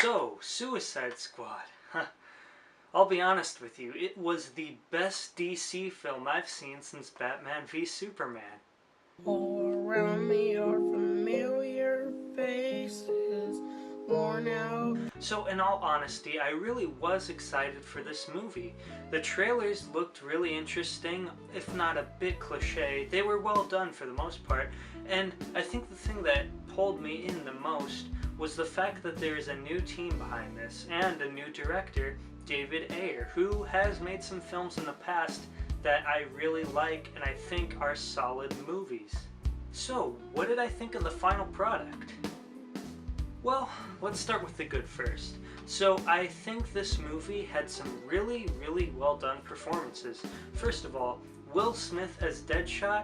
So, Suicide Squad. I'll be honest with you, it was the best DC film I've seen since Batman v Superman. All around me are familiar faces, worn out. So in all honesty, I really was excited for this movie. The trailers looked really interesting, if not a bit cliche. They were well done for the most part, and I think the thing that pulled me in the most was the fact that there is a new team behind this, and a new director, David Ayer, who has made some films in the past that I really like and I think are solid movies. So, what did I think of the final product? Well, let's start with the good first. So I think this movie had some really well done performances. First of all, Will Smith as Deadshot,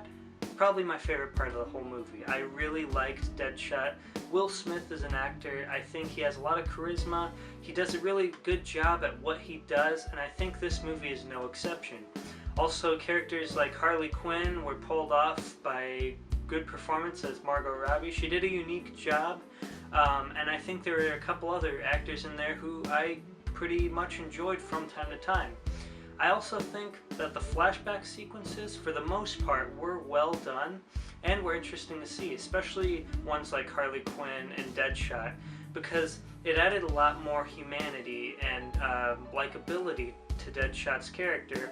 probably my favorite part of the whole movie. I really liked Deadshot. Will Smith is an actor. I think he has a lot of charisma. He does a really good job at what he does, and I think this movie is no exception. Also, characters like Harley Quinn were pulled off by good performance as Margot Robbie. She did a unique job. And I think there were a couple other actors in there who I pretty much enjoyed from time to time. I also think that the flashback sequences, for the most part, were well done and were interesting to see, especially ones like Harley Quinn and Deadshot, because it added a lot more humanity and likability to Deadshot's character,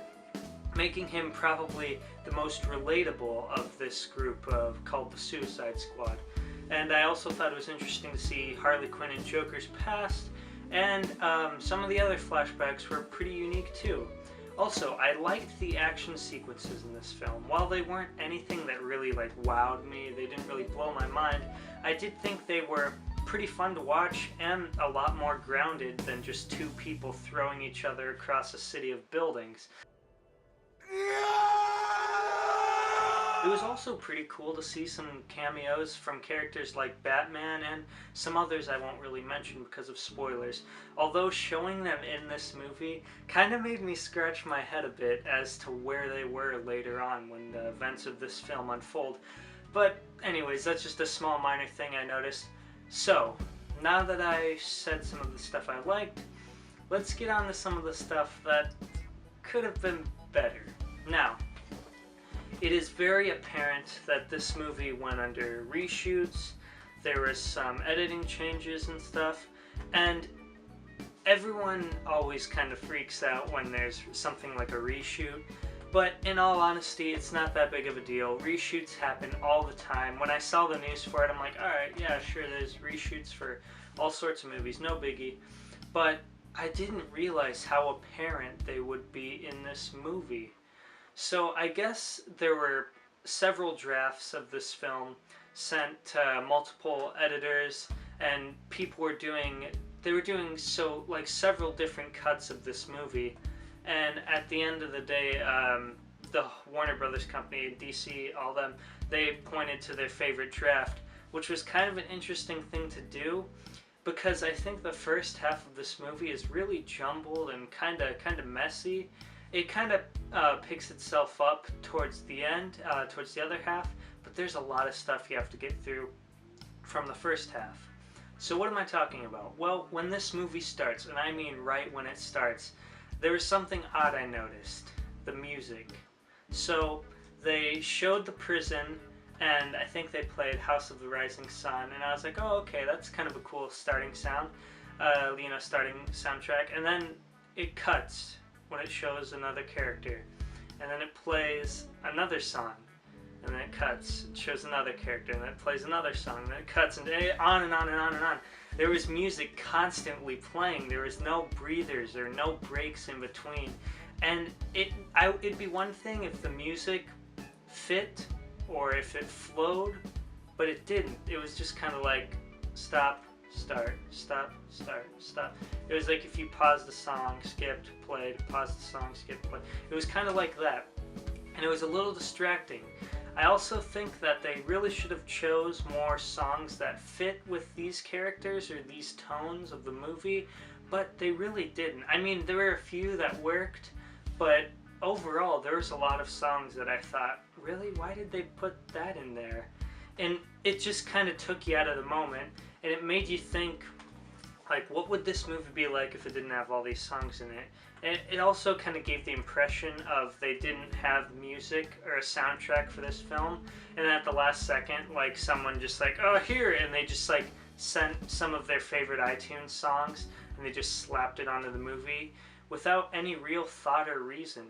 making him probably the most relatable of this group called the Suicide Squad. And I also thought it was interesting to see Harley Quinn and Joker's past, and some of the other flashbacks were pretty unique too. Also, I liked the action sequences in this film. While they weren't anything that really wowed me, they didn't really blow my mind, I did think they were pretty fun to watch and a lot more grounded than just two people throwing each other across a city of buildings. It was also pretty cool to see some cameos from characters like Batman and some others I won't really mention because of spoilers, although showing them in this movie kind of made me scratch my head a bit as to where they were later on when the events of this film unfold. But anyways, that's just a small minor thing I noticed. So, now that I said some of the stuff I liked, let's get on to some of the stuff that could have been better. Now, it is very apparent that this movie went under reshoots, there were some editing changes and stuff, and everyone always kind of freaks out when there's something like a reshoot, but in all honesty, it's not that big of a deal. Reshoots happen all the time. When I saw the news for it, I'm like, alright, yeah, sure, there's reshoots for all sorts of movies, no biggie, but I didn't realize how apparent they would be in this movie. So I guess there were several drafts of this film sent to multiple editors, and people were doing several different cuts of this movie, and at the end of the day, the Warner Brothers company, DC, all them, they pointed to their favorite draft, which was kind of an interesting thing to do, because I think the first half of this movie is really jumbled and kind of messy. It kind of picks itself up towards the end, towards the other half, but there's a lot of stuff you have to get through from the first half. So what am I talking about? Well, when this movie starts, and I mean right when it starts, there was something odd I noticed. The music. So they showed the prison, and I think they played House of the Rising Sun, and I was like, oh, okay, that's kind of a cool starting sound, starting soundtrack, and then it cuts when it shows another character, and then it plays another song, and then it cuts, it shows another character, and then it plays another song, and then it cuts, and on and on and on and on. There was music constantly playing. There was no breathers or no breaks in between, and it'd be one thing if the music fit or if it flowed, but it didn't. It was just kind of like stop, start, stop, start, stop. It was like if you paused the song, skipped, played, paused the song, skipped, played. It was kind of like that, and it was a little distracting. I also think that they really should have chose more songs that fit with these characters or these tones of the movie, but they really didn't. I mean, there were a few that worked, but overall there was a lot of songs that I thought, really, why did they put that in there? And it just kind of took you out of the moment, and it made you think, like, what would this movie be like if it didn't have all these songs in it? And it also kind of gave the impression of they didn't have music or a soundtrack for this film, and at the last second, like, someone just like, oh, here, and they just like sent some of their favorite iTunes songs and they just slapped it onto the movie without any real thought or reason.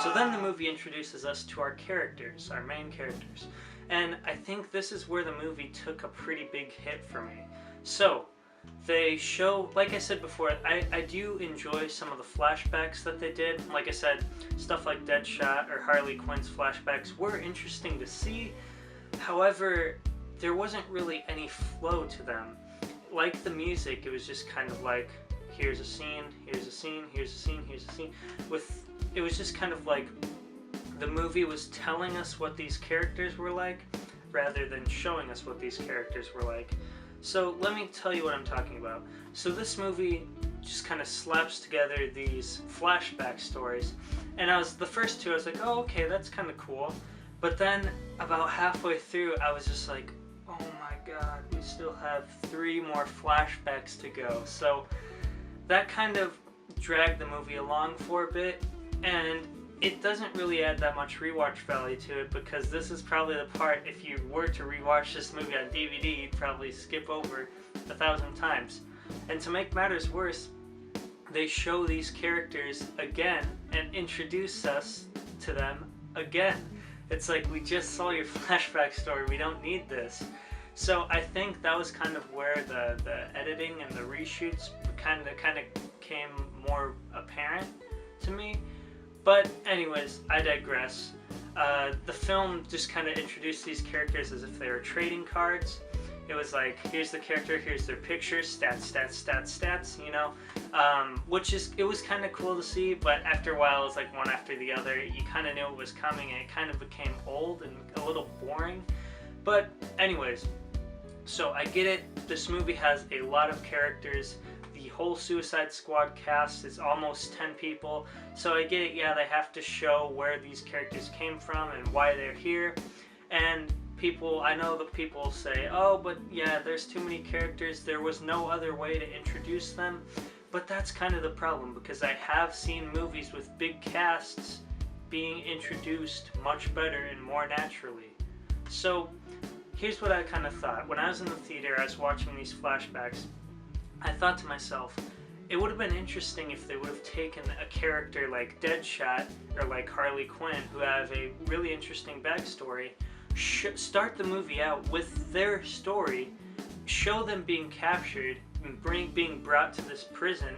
So then the movie introduces us to our characters, our main characters. And I think this is where the movie took a pretty big hit for me. So, they show, like I said before, I do enjoy some of the flashbacks that they did. Like I said, stuff like Deadshot or Harley Quinn's flashbacks were interesting to see. However, there wasn't really any flow to them. Like the music, it was just kind of like, here's a scene, here's a scene, here's a scene, here's a scene. It was just kind of like the movie was telling us what these characters were like rather than showing us what these characters were like. So let me tell you what I'm talking about. So this movie just kind of slaps together these flashback stories, and the first two I was like, oh, okay, that's kind of cool. But then about halfway through I was just like, oh my god, we still have 3 more flashbacks to go. So that kind of dragged the movie along for a bit, and it doesn't really add that much rewatch value to it, because this is probably the part, if you were to rewatch this movie on DVD, you'd probably skip over 1,000 times. And to make matters worse, they show these characters again and introduce us to them again. It's like, we just saw your flashback story, we don't need this. So I think that was kind of where the editing and the reshoots kind of came more apparent to me. But anyways, I digress. The film just kind of introduced these characters as if they were trading cards. It was like, here's the character, here's their picture, stats, stats, stats, stats, you know? It was kind of cool to see, but after a while it was like one after the other. You kind of knew it was coming, and it kind of became old and a little boring. But anyways, so I get it. This movie has a lot of characters. The whole Suicide Squad cast is almost 10 people. So I get it, yeah, they have to show where these characters came from and why they're here. And I know that people say, oh, but yeah, there's too many characters, there was no other way to introduce them. But that's kind of the problem, because I have seen movies with big casts being introduced much better and more naturally. So here's what I kind of thought. When I was in the theater, I was watching these flashbacks, I thought to myself, it would have been interesting if they would have taken a character like Deadshot or like Harley Quinn, who have a really interesting backstory, start the movie out with their story, show them being captured and being brought to this prison,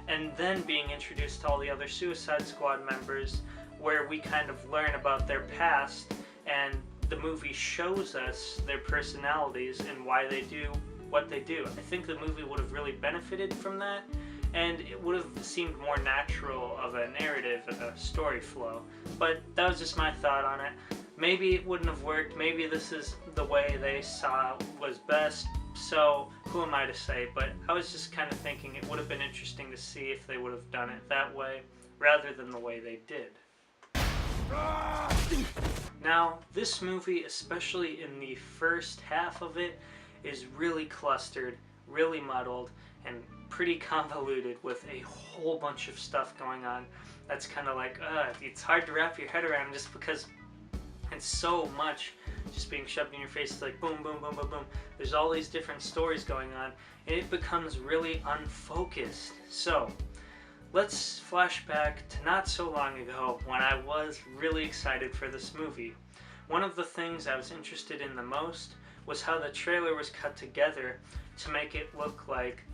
and then being introduced to all the other Suicide Squad members, where we kind of learn about their past, and the movie shows us their personalities and why they do what they do. I think the movie would have really benefited from that, and it would have seemed more natural of a narrative and a story flow. But that was just my thought on it. Maybe it wouldn't have worked, maybe this is the way they saw was best, so who am I to say? But I was just kind of thinking it would have been interesting to see if they would have done it that way, rather than the way they did. Now, this movie, especially in the first half of it, is really clustered, really muddled, and pretty convoluted, with a whole bunch of stuff going on. That's kind of like, it's hard to wrap your head around, just because it's so much just being shoved in your face. It's like boom, boom, boom, boom, boom. There's all these different stories going on, and it becomes really unfocused. So let's flash back to not so long ago, when I was really excited for this movie. One of the things I was interested in the most was how the trailer was cut together to make it look like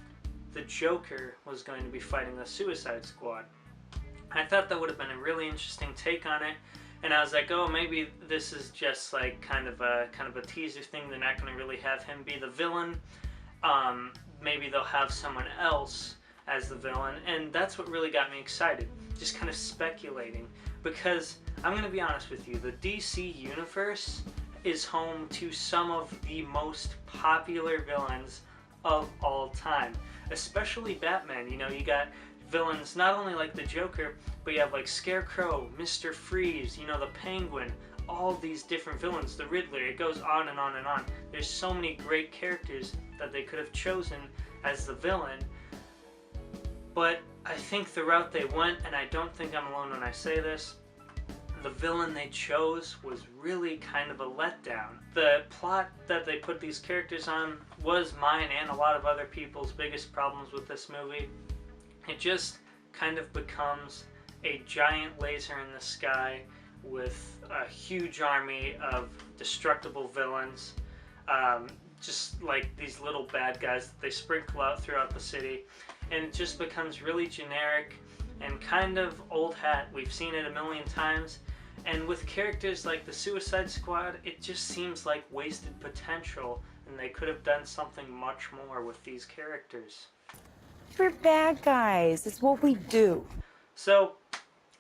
the Joker was going to be fighting the Suicide Squad. I thought that would have been a really interesting take on it, and I was like, oh, maybe this is just like kind of a teaser thing. They're not going to really have him be the villain. Maybe they'll have someone else as the villain, and that's what really got me excited, just kind of speculating, because I'm going to be honest with you, the DC universe is home to some of the most popular villains of all time, especially Batman. You know, you got villains not only like the Joker, but you have like Scarecrow, Mr. Freeze, you know, the Penguin, all these different villains, the Riddler, it goes on and on and on. There's so many great characters that they could have chosen as the villain, but I think the route they went, and I don't think I'm alone when I say this, the villain they chose was really kind of a letdown. The plot that they put these characters on was mine and a lot of other people's biggest problems with this movie. It just kind of becomes a giant laser in the sky with a huge army of destructible villains, just like these little bad guys that they sprinkle out throughout the city, and it just becomes really generic and kind of old hat. We've seen it a million times, and with characters like the Suicide Squad, it just seems like wasted potential, and they could have done something much more with these characters. We're bad guys. It's what we do. So,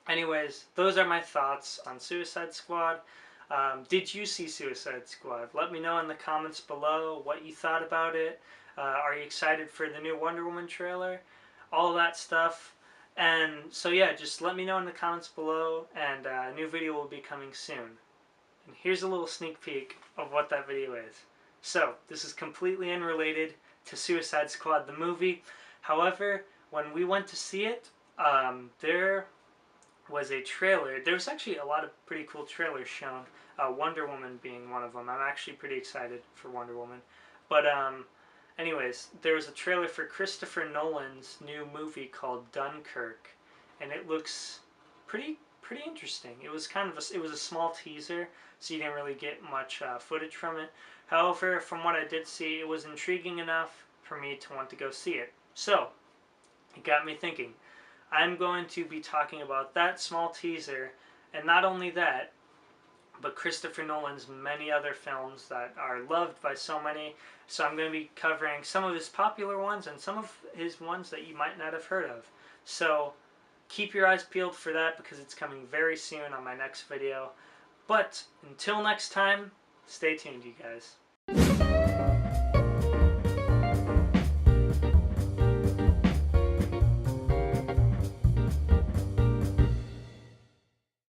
anyways, those are my thoughts on Suicide Squad. Did you see Suicide Squad? Let me know in the comments below what you thought about it. Are you excited for the new Wonder Woman trailer? All that stuff. And so yeah, just let me know in the comments below, and a new video will be coming soon. And here's a little sneak peek of what that video is. So, this is completely unrelated to Suicide Squad the movie. However, when we went to see it, there was a trailer. There was actually a lot of pretty cool trailers shown, Wonder Woman being one of them. I'm actually pretty excited for Wonder Woman. But anyways, there was a trailer for Christopher Nolan's new movie called Dunkirk, and it looks pretty interesting. It was kind of a small teaser, so you didn't really get much footage from it. However, from what I did see, it was intriguing enough for me to want to go see it. So, it got me thinking. I'm going to be talking about that small teaser, and not only that, but Christopher Nolan's many other films that are loved by so many. So I'm going to be covering some of his popular ones and some of his ones that you might not have heard of. So keep your eyes peeled for that, because it's coming very soon on my next video. But until next time, stay tuned, you guys.